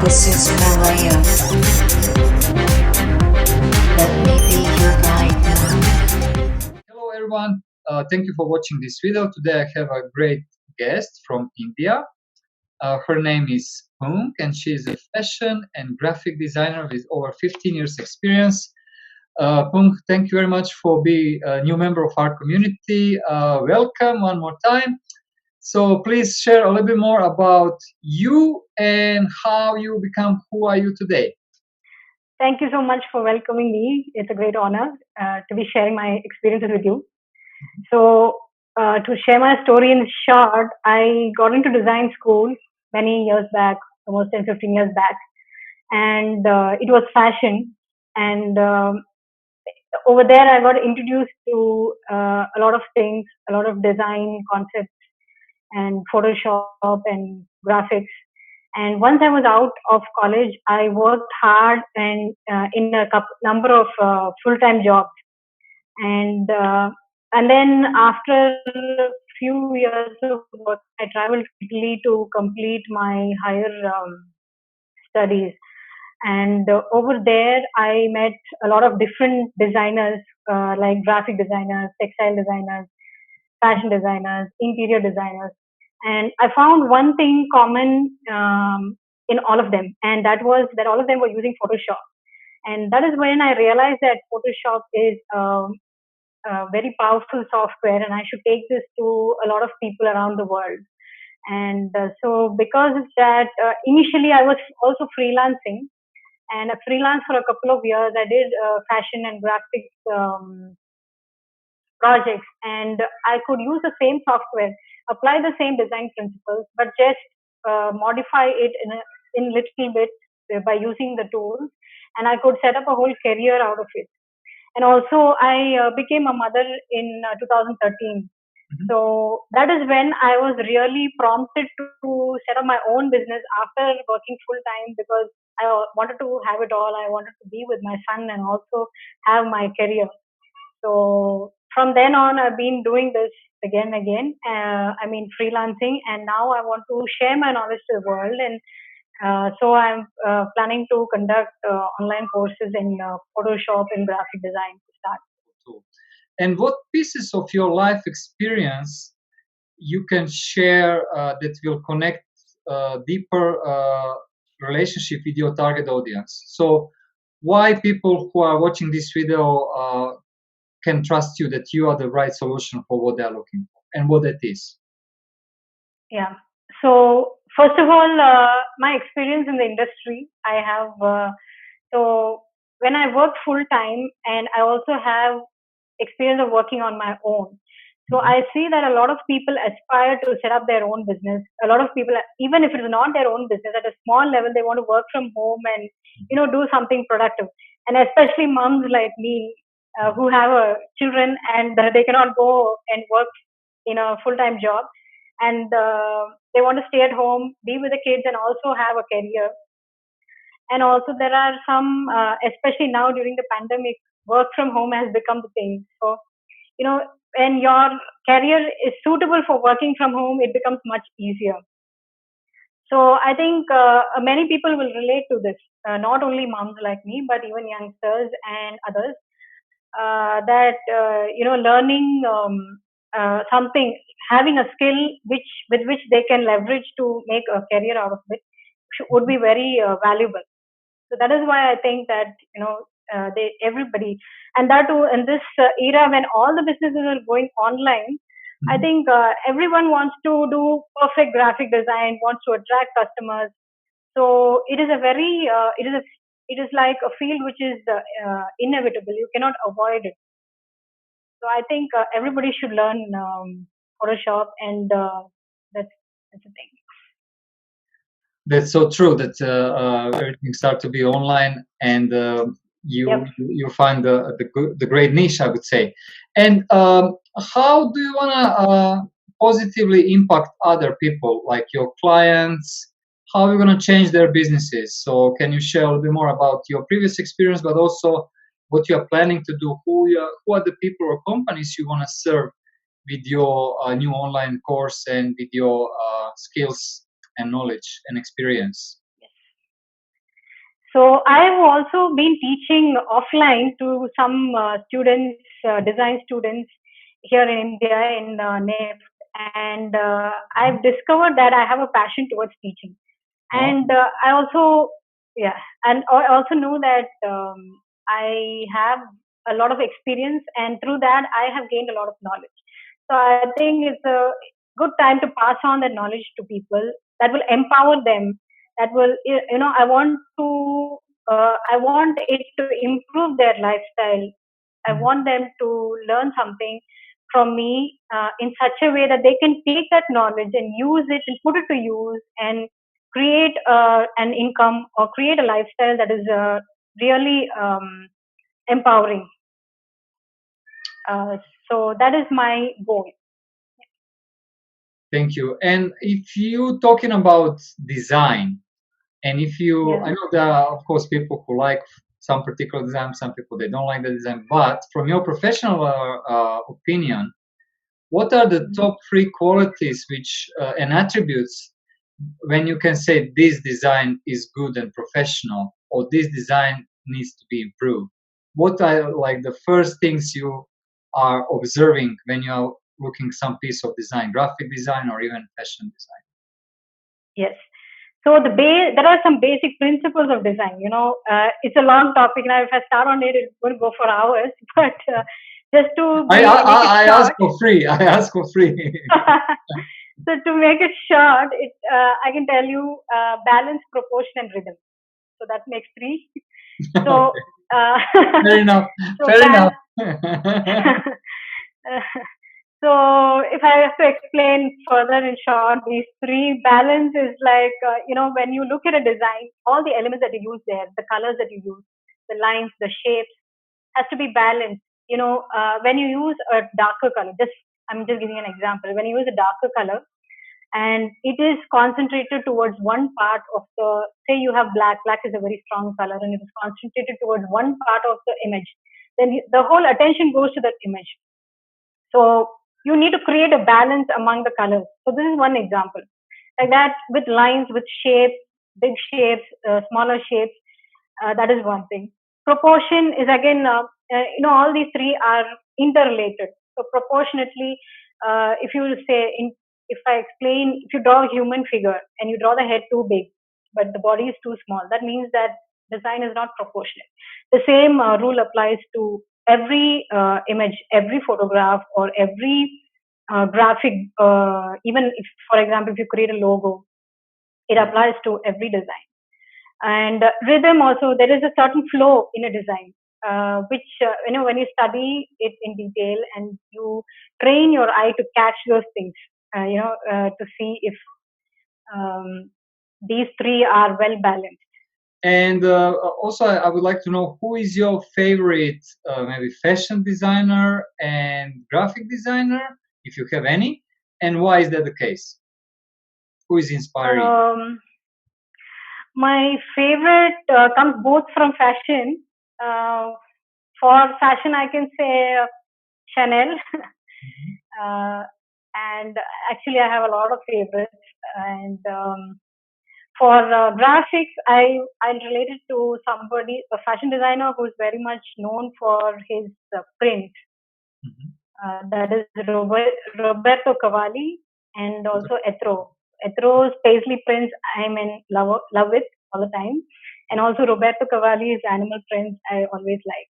This is Malaya. Let me be your guide now. Hello everyone, thank you for watching this video. Today I have a great guest from India. Her name is Poon and she is a fashion and graphic designer with over 15 years experience. Poon, thank you very much for being a new member of our community. Welcome one more time. So please share a little bit more about you and how you become who are you today. Thank you so much for welcoming me. It's a great honor to be sharing my experiences with you. So, to share my story in short, I got into design school many years back, almost 10, 15 years back, and it was fashion. And over there, I got introduced to a lot of things, a lot of design concepts, and Photoshop and graphics. And once I was out of college, I worked hard and in a number of full-time jobs. And then after a few years of work, I traveled to Italy to complete my higher studies. And over there, I met a lot of different designers, like graphic designers, textile designers, fashion designers, interior designers. And I found one thing common in all of them, and that was that all of them were using Photoshop. And that is when I realized that Photoshop is a very powerful software, and I should take this to a lot of people around the world. And so, because of that, initially I was also freelancing, and I freelanced for a couple of years. I did fashion and graphics projects, and I could use the same software, apply the same design principles, but just modify it in little bit by using the tools, and I could set up a whole career out of it. And also, I became a mother in 2013. So that is when I was really prompted to set up my own business after working full time, because I wanted to have it all. I wanted to be with my son and also have my career. So from then on, I've been doing this again and again. Freelancing, and now I want to share my knowledge to the world. And so I'm planning to conduct online courses in Photoshop and graphic design to start. And what pieces of your life experience you can share that will connect deeper relationship with your target audience? So why people who are watching this video can trust you that you are the right solution for what they're looking for and what that is? Yeah. So first of all, my experience in the industry, I have, so when I work full time, and I also have experience of working on my own. So I see that a lot of people aspire to set up their own business. A lot of people, even if it is not their own business, at a small level, they want to work from home and do something productive. And especially moms like me, who have children, and they cannot go and work in a full-time job, and they want to stay at home, be with the kids, and also have a career. And also there are some, especially now during the pandemic, work from home has become the thing. So when your career is suitable for working from home, it becomes much easier. So I think many people will relate to this, not only moms like me, but even youngsters and others. Learning something, having a skill with which they can leverage to make a career out of it, would be very valuable. So that is why I think that everybody, and that too in this era when all the businesses are going online. I think everyone wants to do perfect graphic design, wants to attract customers. So it is a very it is like a field which is inevitable. You cannot avoid it. So I think everybody should learn Photoshop, and that's the thing. That's so true that everything starts to be online, and you find the great niche, I would say. And how do you want to positively impact other people, like your clients? How are you going to change their businesses? So can you share a little bit more about your previous experience, but also what you are planning to do? Who are the people or companies you want to serve with your new online course and with your skills and knowledge and experience? So I've also been teaching offline to some students, design students here in India in NIFT, and I've discovered that I have a passion towards teaching. Oh, And I also, yeah, and I also know that I have a lot of experience, and through that I have gained a lot of knowledge. So I think it's a good time to pass on that knowledge to people that will empower them. That will, I want to, I want it to improve their lifestyle. I mhm. want them to learn something from me in such a way that they can take that knowledge and use it and put it to use and create an income or create a lifestyle that is really empowering. Uh, so that is my goal. Thank you. And if you talking about design, and if you, Yeah. I know there are, of course, people who like some particular design, some people they don't like the design, but from your professional opinion, what are the Mhm. top three qualities which and attributes when you can say this design is good and professional, or this design needs to be improved? What are like the first things you are observing when you are looking some piece of design, graphic design or even fashion design? Yes. So there are some basic principles of design. It's a long topic now. If I start on it, it will go for hours. But just to I, I make it I ask short, for free. I ask for free. so to make it short, I can tell you balance, proportion, and rhythm. So that makes three. So Okay. uh, Fair enough. so Fair enough. so if I have to explain further in short, these three balance is like when you look at a design, all the elements that you use there, the colors that you use, the lines, the shapes has to be balanced. When you use a darker color, just I'm just giving an example. When you use a darker color and it is concentrated towards one part of the, say you have black is a very strong color and it is concentrated towards one part of the image, then the whole attention goes to that image. So you need to create a balance among the colors. So this is one example. Like that with lines, with shapes, big shapes, smaller shapes, that is one thing. Proportion is again, all these three are interrelated. So proportionately, if you say, if I explain, if you draw a human figure and you draw the head too big, but the body is too small, that means that design is not proportionate. The same rule applies to every image, every photograph, or every graphic. Even if, for example, if you create a logo, it applies to every design. And rhythm also, there is a certain flow in a design, which when you study it in detail and you train your eye to catch those things, to see if um, these three are well balanced. And also, I would like to know who is your favorite, maybe fashion designer and graphic designer, if you have any, and why is that the case? Who is inspiring you? um, my favorite comes both from fashion. uh, for fashion I can say Chanel. Mhm. uh, and actually I have a lot of favorites. And for graphics, I related to somebody, a fashion designer who's very much known for his print. Mhm. That is Roberto Cavalli and also Etro. Etro's paisley prints I'm in love with all the time, and also Roberto Cavalli's animal prints I always like.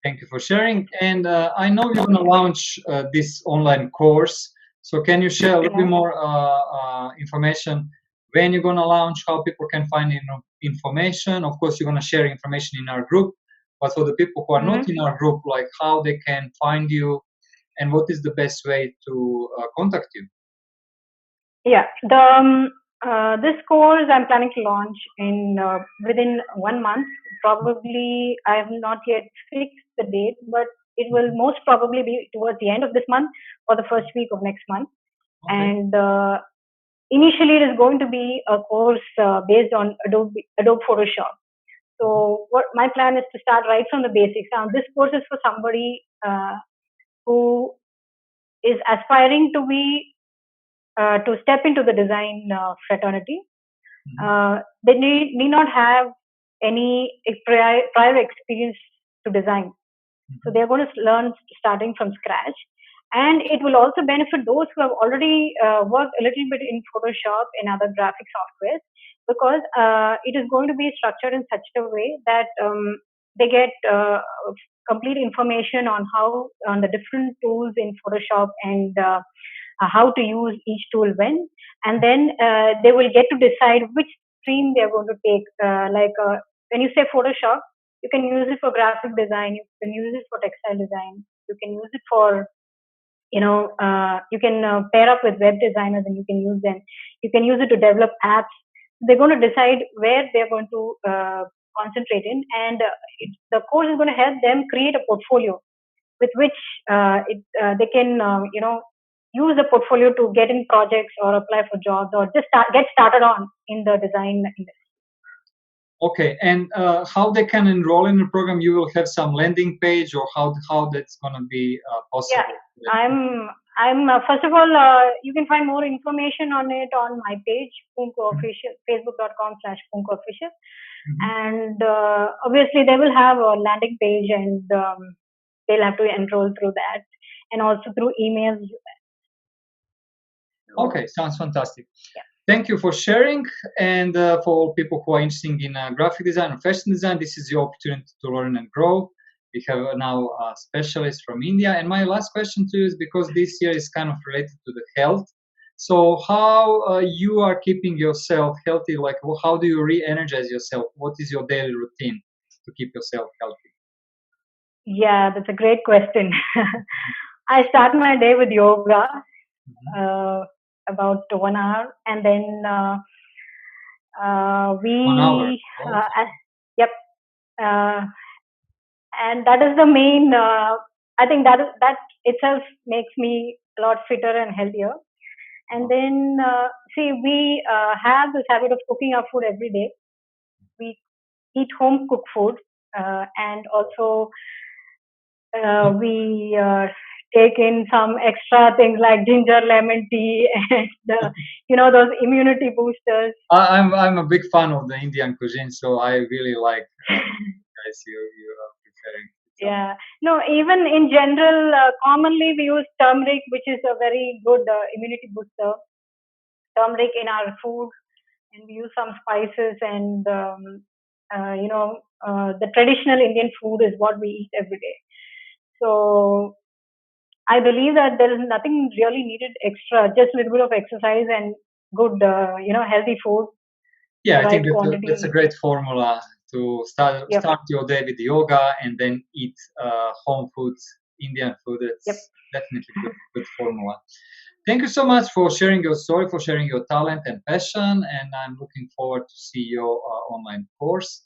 Thank you for sharing. And I know you're going to launch this online course. So can you share a little bit Yeah. more information when you're going to launch, how people can find information? Of course, you're going to share information in our group, but for the people who are not Hmm. in our group, like how they can find you and what is the best way to contact you? Yeah. This course I'm planning to launch in within 1 month. Probably I have not yet fixed the date, but it will most probably be towards the end of this month or the first week of next month. Okay. And initially, it is going to be a course based on Adobe Photoshop. So what my plan is to start right from the basics. Now, this course is for somebody who is aspiring to be to step into the design fraternity, They need not have any prior experience to design. So they're going to learn starting from scratch. And it will also benefit those who have already worked a little bit in Photoshop and other graphic softwares, because it is going to be structured in such a way that they get complete information on the different tools in Photoshop, and how to use each tool when, and then they will get to decide which stream they are going to take. When you say Photoshop, you can use it for graphic design, you can use it for textile design, you can use it for, you can pair up with web designers and you can use them. You can use it to develop apps. They're going to decide where they're going to concentrate in, and the course is going to help them create a portfolio with which they can, use the portfolio to get in projects or apply for jobs, or just get started on in the design industry. Okay, and how they can enroll in the program? You will have some landing page, or how that's going to be possible? Yeah, I'm first of all, you can find more information on it on my page, Poonku Official, facebook.com/Poonku Official. And obviously they will have a landing page, and they'll have to enroll through that, and also through emails. Okay, sounds fantastic. Yeah. Thank you for sharing, and for people who are interested in graphic design or fashion design, this is your opportunity to learn and grow. We have now a specialist from India. And my last question to you is, because this year is kind of related to the health, so how you are keeping yourself healthy? Like, how do you re-energize yourself? What is your daily routine to keep yourself healthy? Yeah, that's a great question. I start my day with yoga, about 1 hour, and then 1 hour. Yep, and that is the main. I think that itself makes me a lot fitter and healthier. And then see, we have this habit of cooking our food every day. We eat home cooked food, and also we take in some extra things like ginger lemon tea and those immunity boosters. I'm a big fan of the Indian cuisine, so I really like guys you are preparing. Yeah, no, even in general, commonly we use turmeric, which is a very good immunity booster. Turmeric in our food, and we use some spices, and the traditional Indian food is what we eat every day. So I believe that there is nothing really needed extra, just a little bit of exercise and good, healthy food. Yeah, I think that's a great formula to start your day with yoga and then eat home foods, Indian food. It's definitely good formula. Thank you so much for sharing your story, for sharing your talent and passion, and I'm looking forward to see your online course.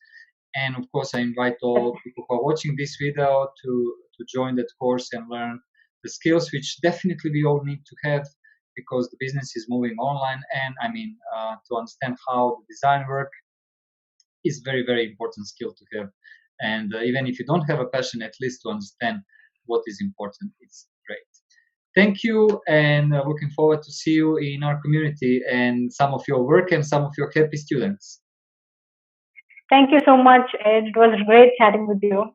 And of course, I invite all people who are watching this video to join that course and learn the skills which definitely we all need to have, because the business is moving online. And I mean, to understand how the design work is very, very important skill to have. And even if you don't have a passion, at least to understand what is important, it's great. Thank you, and looking forward to see you in our community and some of your work and some of your happy students. Thank you so much, Ed. It was great chatting with you.